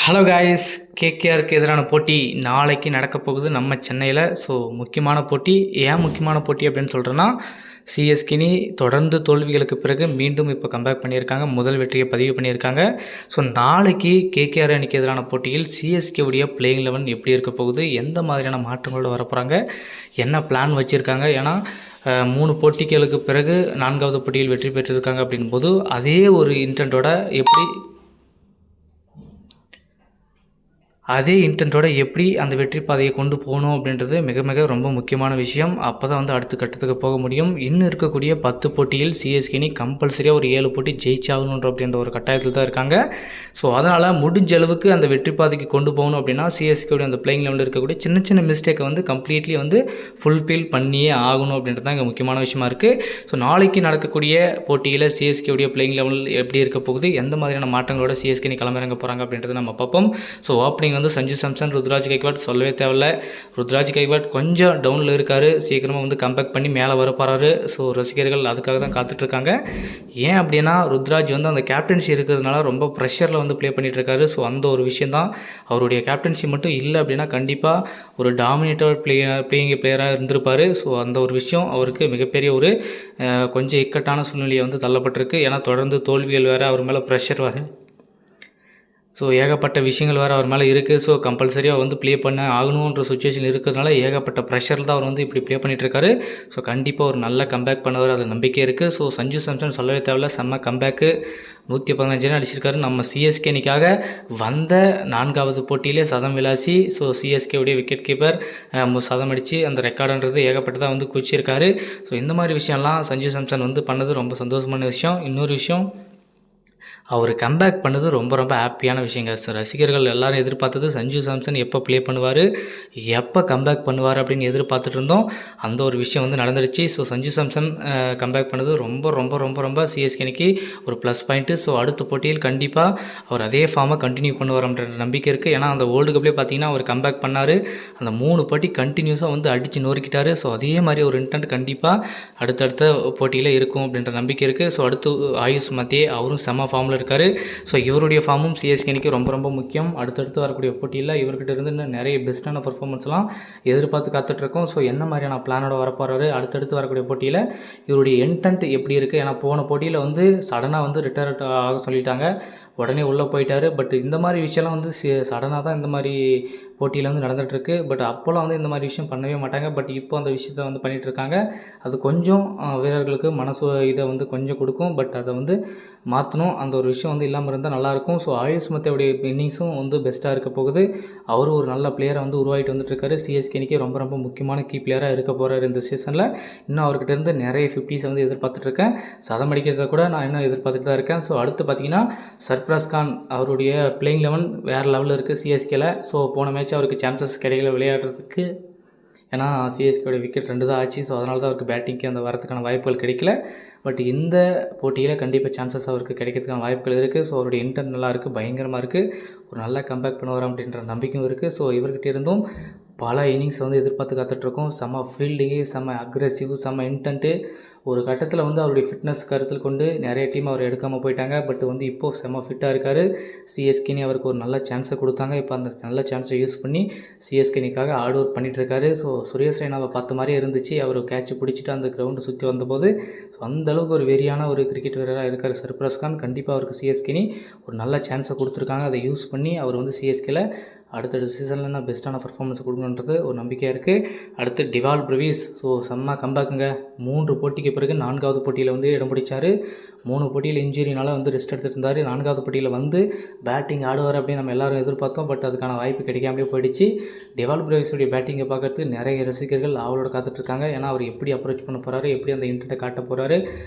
Hello guys, கேகேஆருக்கு எதிரான போட்டி நாளைக்கு நடக்க போகுது நம்ம சென்னையில். ஸோ முக்கியமான போட்டி. ஏன் முக்கியமான போட்டி அப்படின்னு சொல்கிறேன்னா, சிஎஸ்கேனி தொடர்ந்து தோல்விகளுக்கு பிறகு மீண்டும் இப்போ கம்பேக் பண்ணியிருக்காங்க, முதல் வெற்றியை பதிவு பண்ணியிருக்காங்க. ஸோ நாளைக்கு கேகேஆர் அணிக்கு எதிரான போட்டியில் சிஎஸ்கேவுடைய பிளேயிங் 11 எப்படி இருக்க போகுது, எந்த மாதிரியான மாற்றங்களோடு வரப்போகிறாங்க, என்ன பிளான் வச்சுருக்காங்க. ஏன்னா 3 போட்டிகளுக்கு பிறகு 4வது போட்டியில் வெற்றி பெற்றிருக்காங்க அப்படின்போது அதே ஒரு இன்டென்ட்டோட எப்படி அந்த வெற்றி பாதையை கொண்டு போகணும் அப்படின்றது மிக மிக ரொம்ப முக்கியமான விஷயம். அப்போ தான் அடுத்த கட்டத்துக்கு போக முடியும். இன்னும் இருக்கக்கூடிய 10 போட்டியில் சிஎஸ்கேனி கம்பல்சரியாக ஒரு 7 போட்டி ஜெயிச்சாகணுன்ற அப்படின்ற ஒரு கட்டாயத்தில் தான் இருக்காங்க. ஸோ அதனால் முடிஞ்ச அளவுக்கு அந்த வெற்றி பாதைக்கு கொண்டு போகணும் அப்படின்னா சிஎஸ்கேவுடைய அந்த பிளேயிங் லெவலில் இருக்கக்கூடிய சின்ன சின்ன மிஸ்டேக்கை கம்ப்ளீட்லி ஃபுல்ஃபில் பண்ணியே ஆகணும் அப்படின்றது தான் இங்கே முக்கியமான விஷயமா இருக்குது. ஸோ நாளைக்கு நடக்கக்கூடிய போட்டியில் சிஎஸ்கேவுடைய பிளேயிங் லெவல் எப்படி இருக்க போகுது, எந்த மாதிரியான மாற்றங்களோட சிஎஸ்கேனி களமிறங்க போகிறாங்க அப்படின்றத நம்ம பார்ப்போம். ஸோ ஓப்பனிங் சஞ்சு சாம்சன், ருத்ராஜ் கைக்வாட் சொல்லவே தேவையில்ல. ருத்ராஜ் கைக்வாட் கொஞ்சம் டவுனில் இருக்கார், சீக்கிரமாக கம்பேக் பண்ணி மேலே வரப்போறாரு. ஸோ ரசிகர்கள் அதுக்காக தான் காத்துட்ருக்காங்க. ஏன் அப்படின்னா ருத்ராஜ் அந்த கேப்டன்சி இருக்கிறதுனால ரொம்ப ப்ரெஷரில் ப்ளே பண்ணிகிட்ருக்காரு. ஸோ அந்த ஒரு விஷயந்தான். அவருடைய கேப்டன்சி மட்டும் இல்லை அப்படின்னா கண்டிப்பாக ஒரு டாமினேட்டர் பிளேயிங் பிளேயராக இருந்திருப்பார். ஸோ அந்த ஒரு விஷயம் அவருக்கு மிகப்பெரிய ஒரு கொஞ்சம் இக்கட்டான சூழ்நிலையை தள்ளப்பட்டிருக்கு. ஏன்னா தொடர்ந்து தோல்விகள் வேறு, அவர் மேலே ப்ரெஷர் வேறு. ஸோ ஏகப்பட்ட விஷயங்கள் வேறு அவர் மேலே இருக்குது. ஸோ கம்பல்சரியாக ப்ளே பண்ண ஆகணுன்ற சுச்சுவேஷன் இருக்கிறதுனால ஏகப்பட்ட ப்ரெஷர் தான் அவர் இப்படி ப்ளே பண்ணிகிட்ருக்காரு. ஸோ கண்டிப்பாக ஒரு நல்ல கம்பேக் பண்ணுவார், அது நம்பிக்கை இருக்குது. ஸோ சஞ்சு சாம்சன் சொல்லவே தேவையில்ல, செம்ம கம்பேக்கு. 115 ரன் அடிச்சிருக்காரு. நம்ம சிஎஸ்கேனிக்காக வந்த 4வது போட்டியிலே சதம் விளாசி. ஸோ சிஎஸ்கேவுடைய விக்கெட் கீப்பர் சதம் அடித்து அந்த ரெக்கார்டுன்றது ஏகப்பட்டதாக குச்சிருக்காரு. ஸோ இந்த மாதிரி விஷயம்லாம் சஞ்சு சாம்சன் பண்ணது ரொம்ப சந்தோஷமான விஷயம். இன்னொரு விஷயம், அவர் கம்பேக் பண்ணது ரொம்ப ரொம்ப ஹாப்பியான விஷயங்க. ரசிகர்கள் எல்லோரும் எதிர்பார்த்தது சஞ்சு சாம்சன் எப்போ ப்ளே பண்ணுவார், எப்போ கம்பேக் பண்ணுவார் அப்படின்னு எதிர்பார்த்துட்டு இருந்தோம். அந்த ஒரு விஷயம் நடந்துருச்சு. ஸோ சஞ்சு சாம்சன் கம்பேக் பண்ணது ரொம்ப ரொம்ப ரொம்ப ரொம்ப சிஎஸ்கேனிக்கு ஒரு ப்ளஸ் பாயிண்ட்டு. ஸோ அடுத்த போட்டியில் கண்டிப்பாக அவர் அதே ஃபார்மை கண்டினியூ பண்ணுவார்ன்ற நம்பிக்கை இருக்குது. ஏன்னா அந்த வேர்ல்டு கப்லேயே பார்த்தீங்கன்னா அவர் கம்பேக் பண்ணார், அந்த 3 போட்டி கண்டினியூஸாக அடித்து நொறுக்கிட்டார். ஸோ அதே மாதிரி ஒரு இன்டென்ட் கண்டிப்பாக அடுத்தடுத்த போட்டியில் இருக்கும் அப்படின்ற நம்பிக்கை இருக்குது. ஸோ அடுத்து ஆயுஷ் மத்தியே அவரும் செம்ம ஃபார்மில் இருக்கார். ஸோ இவருடைய ஃபார்மும் சிஎஸ்கேனிக்கு ரொம்ப ரொம்ப முக்கியம். அடுத்தடுத்து வரக்கூடிய போட்டியில் இவர்கிட்ட இருந்து நிறைய பெஸ்ட்டான பர்ஃபார்மன்ஸ்லாம் எதிர்பார்த்து காத்துட்ருக்கோம். ஸோ என்ன மாதிரியான பிளானோட வரப்போறாரு, அடுத்தடுத்து வரக்கூடிய போட்டியில் இவருடைய இன்டென்ட் எப்படி இருக்குது. ஏன்னா போன போட்டியில் சடனாக ரிட்டையர்ட் ஆக சொல்லிட்டாங்க, உடனே உள்ளே போயிட்டார். பட் இந்த மாதிரி விஷயம்லாம் சடனாக தான் இந்த மாதிரி போட்டியில் நடந்துகிட்ருக்கு. பட் அப்போல்லாம் இந்த மாதிரி விஷயம் பண்ணவே மாட்டாங்க. பட் இப்போ அந்த விஷயத்த பண்ணிகிட்ருக்காங்க. அது கொஞ்சம் வீரர்களுக்கு மனசு இதை கொஞ்சம் கொடுக்கும். பட் அதை மாற்றணும். அந்த ஒரு விஷயம் இல்லாமல் இருந்தால் நல்லாயிருக்கும். ஸோ ஆயுஷ் மத்தேவுடைய இன்னிங்ஸும் பெஸ்ட்டாக இருக்க போகுது. அவரும் ஒரு நல்ல பிளேயரை உருவாகிட்டு வந்துட்டுருக்காரு. சிஎஸ்கேனிக்கு ரொம்ப ரொம்ப முக்கியமான கீ பிளேயராக இருக்க போகிறார் இந்த சீசனில். இன்னும் அவர்கிட்ட இருந்து நிறைய 50s எதிர்பார்த்துட்ருக்கேன். சதம் அடிக்கிறத கூட நான் இன்னும் எதிர்பார்த்துட்டு தான் இருக்கேன். ஸோ அடுத்து பார்த்தீங்கன்னா சர்ப்ராஸ் கான், அவருடைய பிளேயிங் 11 வேறு லெவலில் இருக்குது சிஎஸ்கேல. ஸோ போன மேட்ச் அவருக்கு சான்சஸ் கிடைக்கல விளையாடுறதுக்கு. ஏன்னா சிஎஸ்கேயோட விக்கெட் 2 தான் ஆச்சு. ஸோ அதனால தான் அவருக்கு பேட்டிங்க்கு அந்த வரதுக்கான வாய்ப்புகள் கிடைக்கல. பட் இந்த போட்டியில் கண்டிப்பாக சான்சஸ் அவருக்கு கிடைக்கிறதுக்கான வாய்ப்புகள் இருக்குது. ஸோ அவருடைய இன்டென்ட் நல்லா இருக்குது, பயங்கரமாக இருக்குது. ஒரு நல்ல கம்பேக் பண்ணுவார் அப்படின்ற நம்பிக்கையும் இருக்குது. ஸோ இவர்கிட்ட இருந்தும் பல இன்னிங்ஸ் எதிர்பார்த்து காத்துட்ருக்கோம். செம்ம ஃபீல்டிங்கு, செம்ம அக்ரெசிவ், செம்ம இன்டென்ட்டு. ஒரு கட்டத்தில் அவருடைய ஃபிட்னஸ் கருத்தில் கொண்டு நிறைய டீம் அவர் எடுக்காமல் போயிட்டாங்க. பட் இப்போது செம்ம ஃபிட்டாக இருக்கார். சிஎஸ்கேனி அவருக்கு ஒரு நல்ல சான்ஸை கொடுத்தாங்க. இப்போ அந்த நல்ல சான்ஸை யூஸ் பண்ணி சிஎஸ்கேனிக்காக ஹார்ட் ஒர்க் பண்ணிகிட்ருக்காரு. ஸோ சுரேஷ் ரெய்னாவை பார்த்த மாதிரியே இருந்துச்சு. அவர் கேட்ச் பிடிச்சிட்டு அந்த கிரவுண்டு சுற்றி வந்தபோது. ஸோ அந்தளவுக்கு ஒரு வெறியான ஒரு கிரிக்கெட் வீரராக இருக்கார் சர்ப்ராஸ் கான். கண்டிப்பாக அவருக்கு சிஎஸ்கேனி ஒரு நல்ல சான்ஸை கொடுத்துருக்காங்க. அதை யூஸ் பண்ணி அவர் சிஎஸ்கேல அடுத்தடுத்த சீசனில் நான் பெஸ்ட்டான பர்ஃபார்மன்ஸ் கொடுக்கணுன்றது ஒரு நம்பிக்கையாக இருக்குது. அடுத்து டிவால் பிரவிஸ். ஸோ செம்ம கம்பேக்குங்க. 3 போட்டிக்கு பிறகு 4வது போட்டியில் இடம் பிடிச்சார். 3 போட்டியில் இன்ஜுரினால் ரெஸ்ட் எடுத்துகிட்டு இருந்தார். 4வது போட்டியில் பேட்டிங் ஆடுவார் அப்படின்னு நம்ம எல்லோரும் எதிர்பார்த்தோம். பட் அதுக்கான வாய்ப்பு கிடைக்காமலே போயிடுச்சு. டிவால் பிரவிஸுடைய பேட்டிங்கை பார்க்கறதுக்கு நிறைய ரசிகர்கள் அவளோட காத்துட்ருக்காங்க. ஏன்னா அவர் எப்படி அப்ரோச் பண்ண போகிறாரு, எப்படி அந்த இன்டென்ட்டை காட்ட போகிறாரு,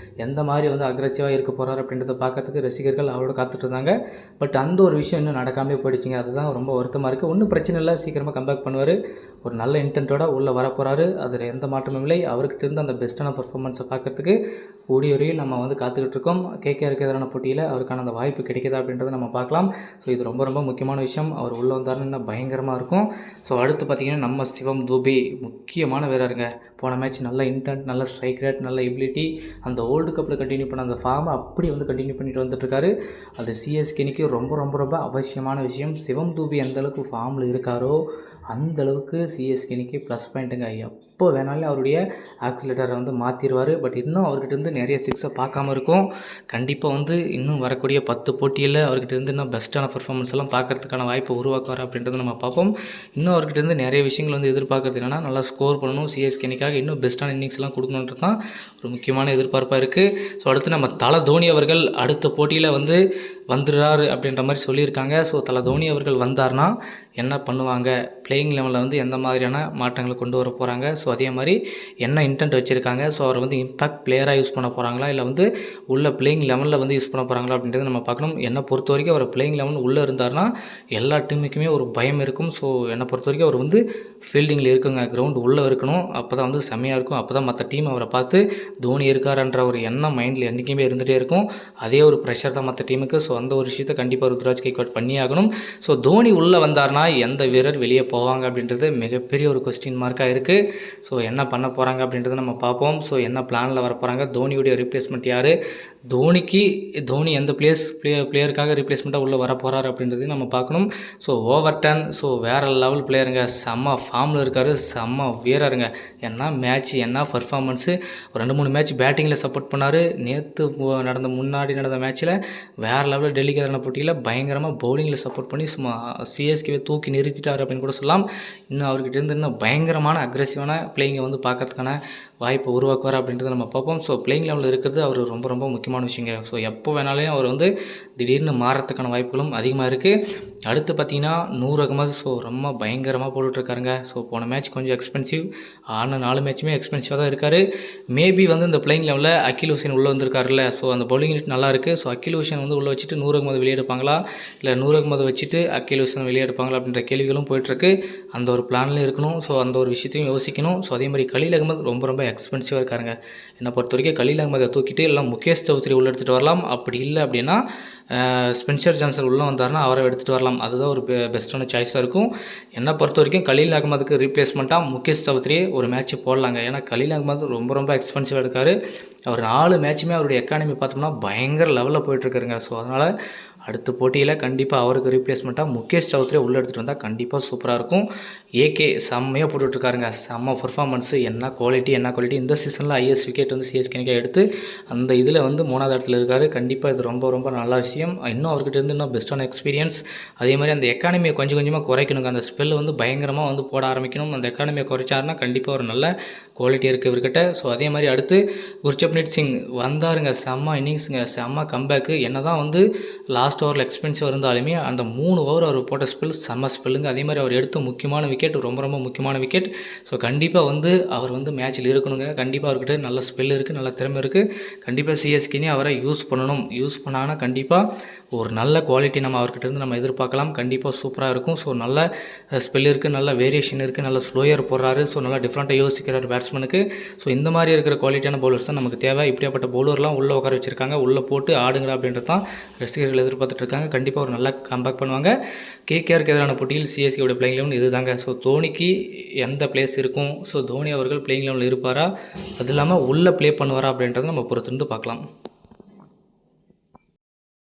எந்த மாதிரி அக்ரெசிவாக இருக்க போகிறாரு அப்படின்றத பார்க்கறதுக்கு ரசிகர்கள் அவளோட காத்துட்ருந்தாங்க. பட் அந்த ஒரு விஷயம் இன்னும் நடக்காமலே போயிடுச்சுங்க. அதுதான் ரொம்ப வருத்தமாக இருக்குது. இருக்குது. ஒன்றும் பிரச்சனை இல்லை, சீக்கிரமாக கம்பேக் பண்ணுவார். ஒரு நல்ல இன்டென்ட்டோட உள்ளே வரப்போகிறாரு. அதில் எந்த மாற்றமும் இல்லை. அவர்கிட்ட இருந்து அந்த பெஸ்ட்டான பர்ஃபார்மன்ஸை பார்க்குறதுக்கு கூடிய வரையில் நம்ம வந்து காத்துக்கிட்டு இருக்கோம். கேகேஆருக்கு எதிரான போட்டியில் அவருக்கான அந்த வாய்ப்பு கிடைக்குதா அப்படின்றத நம்ம பார்க்கலாம். ஸோ இது ரொம்ப ரொம்ப முக்கியமான விஷயம். அவர் உள்ளே வந்தாருன்னா பயங்கரமாக இருக்கும். ஸோ அடுத்து பார்த்திங்கன்னா நம்ம சிவம் தூபே முக்கியமான வீரருங்க. போன மேட்ச் நல்ல இன்டென்ட், நல்ல ஸ்ட்ரைக் ரேட், நல்ல எபிலிட்டி, அந்த வேர்ல்டு கப்பில் கண்டினியூ பண்ண அந்த ஃபார்மை அப்படி வந்து கண்டினியூ பண்ணிட்டு வந்துட்டுருக்காரு. அது சிஎஸ்கேனிக்கு ரொம்ப ரொம்ப ரொம்ப அவசியமான விஷயம். சிவம் தூபே எந்தளவுக்கு ஃபார்மில் இருக்காரோ அந்தளவுக்கு சிஎஸ்கேனிக்கு ப்ளஸ் பாயிண்ட்டுங்க. எப்போ வேணாலும் அவருடைய ஆக்சிலேட்டரை வந்து மாற்றிடுவார். பட் இன்னும் அவர்கிட்ட இருந்து நிறைய சிக்ஸை பார்க்காம இருக்கும். கண்டிப்பாக வந்து இன்னும் வரக்கூடிய 10 போட்டியில் அவர்கிட்ட இருந்து இன்னும் பெஸ்ட்டான பர்ஃபார்மன்ஸ் எல்லாம் பார்க்கறதுக்கான வாய்ப்பை உருவாக்குவார் அப்படின்றத நம்ம பார்ப்போம். இன்னும் அவர்கிட்ட இருந்து நிறைய விஷயங்கள் வந்து எதிர்பார்க்கறது என்னென்னா, நல்லா ஸ்கோர் பண்ணணும், சிஎஸ்கேனிக்காக இன்னும் பெஸ்ட்டான இன்னிங்ஸ்லாம் கொடுக்கணுன்றது தான் ஒரு முக்கியமான எதிர்பார்ப்பாக இருக்குது. ஸோ அடுத்து நம்ம தல தோனி அவர்கள் அடுத்த போட்டியில் வந்து வந்துடுறாரு அப்படின்ற மாதிரி சொல்லியிருக்காங்க. ஸோ தல தோனி அவர்கள் வந்தார்னா என்ன பண்ணுவாங்க, பிளேயிங் லெவலில் வந்து எந்த மாதிரியான மாற்றங்களை கொண்டு வர போகிறாங்க, ஸோ அதே மாதிரி என்ன இன்டென்ட் வச்சுருக்காங்க, ஸோ அவரை வந்து இம்பாக்ட் பிளேயராக யூஸ் பண்ண போகிறாங்களா இல்லை வந்து உள்ள பிளேயிங் லெவலில் வந்து யூஸ் பண்ண போகிறாங்களா அப்படின்றத நம்ம பார்க்கணும். என்னை பொறுத்த வரைக்கும் அவர் பிளேயிங் லெவல் உள்ளே இருந்தார்னா எல்லா டீமுக்குமே ஒரு பயம் இருக்கும். ஸோ என்னை பொறுத்த வரைக்கும் அவர் வந்து ஃபீல்டிங்கில் இருக்குங்க, கிரவுண்டு உள்ளே இருக்கணும். அப்போ தான் வந்து செம்மையாக இருக்கும். அப்போ தான் மற்ற டீம் அவரை பார்த்து தோனி இருக்காருன்ற ஒரு எண்ணம் மைண்டில் என்றைக்குமே இருந்துகிட்டே இருக்கும். அதே ஒரு ப்ரெஷர் தான் மற்ற டீமுக்கு. ஸோ அந்த ஒரு விஷயத்தை கண்டிப்பாக ருத்ராஜ் கைக்வாட் பண்ணி ஆகணும். ஸோ தோனி உள்ளே வந்தார்னா எந்த வீரர் வெளியே போவாங்க அப்படின்றது மிகப்பெரிய ஒரு கொஸ்டின் மார்க்காக இருக்குது. ஸோ என்ன பண்ண போகிறாங்க அப்படின்றத நம்ம பார்ப்போம். ஸோ என்ன பிளானில் வர போகிறாங்க, தோனியுடைய ரீப்ளேஸ்மெண்ட் யார், தோனி எந்த பிளேயருக்காக ரீப்ளேஸ்மெண்ட்டாக உள்ளே வர போகிறாரு அப்படின்றதையும் நம்ம பார்க்கணும். ஸோ ஓவர்டன், ஸோ வேறு லெவல் பிளேயருங்க, செம்ம ஃபார்மில் இருக்கார், செம்ம வீரருங்க. என்ன மேட்ச், என்ன பர்ஃபார்மன்ஸு. 2-3 மேட்ச் பேட்டிங்கில் சப்போர்ட் பண்ணார். நேற்று முன்னாடி நடந்த மேட்ச்சில் வேறு லெவலில் டெல்லிக்கு எதிரான போட்டியில் பயங்கரமாக பவுலிங்கில் சப்போர்ட் பண்ணி சும்மா சிஎஸ்கேவை தூக்கி நிறுத்திட்டார் அப்படின்னு கூட சொல்லலாம். இன்னும் அவர்கிட்ட இருந்து இன்னும் பயங்கரமான அக்ரெசிவான பிளேயிங்கை வந்து பார்க்கறதுக்கான வாய்ப்பை உருவாக்குவார் அப்படின்றத நம்ம பார்ப்போம். ஸோ பிளேயிங் லெவலில் இருக்கிறது அவர் ரொம்ப ரொம்ப முக்கியமான விஷயங்க. ஸோ எப்போ வேணாலும் அவர் வந்து திடீர்னு மாறத்துக்கான வாய்ப்புகளும் அதிகமாக இருக்குது. அடுத்து பார்த்திங்கன்னா நூர் அகமது, ஸோ ரொம்ப பயங்கரமாக போட்டுட்ருக்காருங்க. ஸோ போன மேட்ச் கொஞ்சம் எக்ஸ்பென்சிவ், ஆன 4 மேட்சுமே எக்ஸ்பென்சிவாக தான் இருக்கார். மேபி வந்து இந்த பிளேயிங் லெவலில் அகில் ஹுசேன் உள்ளே வந்திருக்காருல்ல, ஸோ அந்த பவுலிங் யூனிட் நல்லா இருக்குது. ஸோ அகில் ஹுசேன் வந்து உள்ளே வச்சுட்டு நூர் அகமது வெளியே எடுப்பாங்களா, இல்லை நூர் அகமது வச்சுட்டு அகில் ஹுசேன் வெளியே எடுப்பாங்களா அப்படின்ற கேள்விகளும் போயிட்டுருக்கு. அந்த ஒரு பிளான்லேயும் இருக்கணும். ஸோ அந்த ஒரு விஷயத்தையும் யோசிக்கணும். ஸோ அதே மாதிரி கலீல் அகமது ரொம்ப ரொம்ப எக்ஸ்பென்சிவாக இருக்காருங்க. என்னை பொறுத்த வரைக்கும் கலீல் அகமதை தூக்கிட்டு எல்லாம் முகேஷ் சௌத்ரி உள்ளே எடுத்துகிட்டு வரலாம். அப்படி இல்லை அப்படின்னா ஸ்பென்சர் ஜான்சன் உள்ளே வந்தார்னா அவரை எடுத்துகிட்டு வரலாம். அதுதான் ஒரு பெஸ்ட்டான சாய்ஸாக இருக்கும். என்னை பொறுத்த வரைக்கும் கலீல் அகமதுக்கு ரீப்ளேஸ்மெண்ட்டாக முகேஷ் சௌத்ரியே ஒரு மேட்ச் போடலாங்க. ஏன்னா கலீல் அகமது ரொம்ப ரொம்ப எக்ஸ்பென்சிவாக இருக்கார். அவர் 4 மேட்சுமே அவருடைய எக்கானமி பார்த்தோம்னா பயங்கர லெவலில் போயிட்டுருக்காருங்க. ஸோ அதனால் அடுத்த போட்டியில் கண்டிப்பாக அவருக்கு ரீப்ளேஸ்மெண்ட்டாக முகேஷ் சௌத்ரியை உள்ளே எடுத்துகிட்டு வந்தால் கண்டிப்பாக சூப்பராக இருக்கும். ஏகே செம்மையாக போட்டுட்ருக்காருங்க, செம்ம பர்ஃபார்மன்ஸு, என்ன குவாலிட்டி. இந்த சீசனில் ஹையஸ்ட் விக்கெட் வந்து சிஎஸ்கேனிக்காக எடுத்து அந்த இதில் வந்து 3வது இடத்துல இருக்கார். கண்டிப்பாக இது ரொம்ப ரொம்ப நல்ல விஷயம். இன்னும் அவர்கிட்ட இருந்து இன்னும் பெஸ்ட்டான எக்ஸ்பீரியன்ஸ். அதே மாதிரி அந்த எக்கானமியை கொஞ்சம் கொஞ்சமாக குறைக்கணுங்க. அந்த ஸ்பெல் வந்து பயங்கரமாக வந்து போட ஆரம்பிக்கணும். அந்த எக்கானமியை குறைச்சாருன்னா கண்டிப்பாக ஒரு நல்ல குவாலிட்டி இருக்குது இவர்கிட்ட. ஸோ அதே மாதிரி அடுத்து குர்ஜப்னீத் சிங் வந்தாருங்க, செம்ம இன்னிங்ஸுங்க, செம்ம கம்பேக்கு. என்ன தான் வந்து லாஸ்ட் ஓவரில் எக்ஸ்பென்சிவ் இருந்தாலுமே அந்த 3 ஓவர் அவர் போட்ட ஸ்பெல் செம்ம ஸ்பெல்லுங்க. அதே மாதிரி அவர் எடுத்த முக்கியமான விக்கெட் ரொம்ப ரொம்ப முக்கியமான விக்கெட். ஸோ கண்டிப்பாக வந்து அவர் வந்து மேட்ச்சில் இருக்கணுங்க. கண்டிப்பாக அவர்கிட்ட நல்ல ஸ்பெல் இருக்குது, நல்ல திறமை இருக்குது. கண்டிப்பாக சிஎஸ்கேனே அவரை யூஸ் பண்ணணும். யூஸ் பண்ணாங்கன்னா கண்டிப்பாக ஒரு நல்ல குவாலிட்டி நம்ம அவர்கிட்ட இருந்து நம்ம எதிர்பார்க்கலாம். கண்டிப்பாக சூப்பராக இருக்கும். ஸோ நல்ல ஸ்பெல் இருக்குது, நல்ல வேரியேஷன் இருக்குது, நல்ல ஸ்லோயர் போடுறாரு. ஸோ நல்லா டிஃப்ரெண்ட்டாக யோசிக்கிறார் பேட்ஸ்மேனுக்கு. ஸோ இந்த மாதிரி இருக்கிற குவாலிட்டியான பவுலர்ஸ் தான் நமக்கு தேவை. இப்படியாப்பட்ட பவுலர்லாம் உள்ளே உட்கார வச்சுருக்காங்க, உள்ளே போட்டு ஆடுங்களா அப்படின்றது தான் ரசிகர்கள் எதிர்பார்த்துட்டு இருக்காங்க. கண்டிப்பாக ஒரு நல்லா கம்பேக் பண்ணுவாங்க. கேகேஆருக்கு எதிரான போட்டியில் சிஎஸ்கேயோட பிளேயிங் லெவல் இது தாங்க. ஸோ தோனிக்கு எந்த பிளேஸ் இருக்கும், ஸோ தோனி அவர்கள் பிளேயிங் லெவலில் இருப்பாரா, அது இல்லாமல் உள்ளே ப்ளே பண்ணுவாரா அப்படின்றத நம்ம பொறுத்திருந்து பார்க்கலாம்.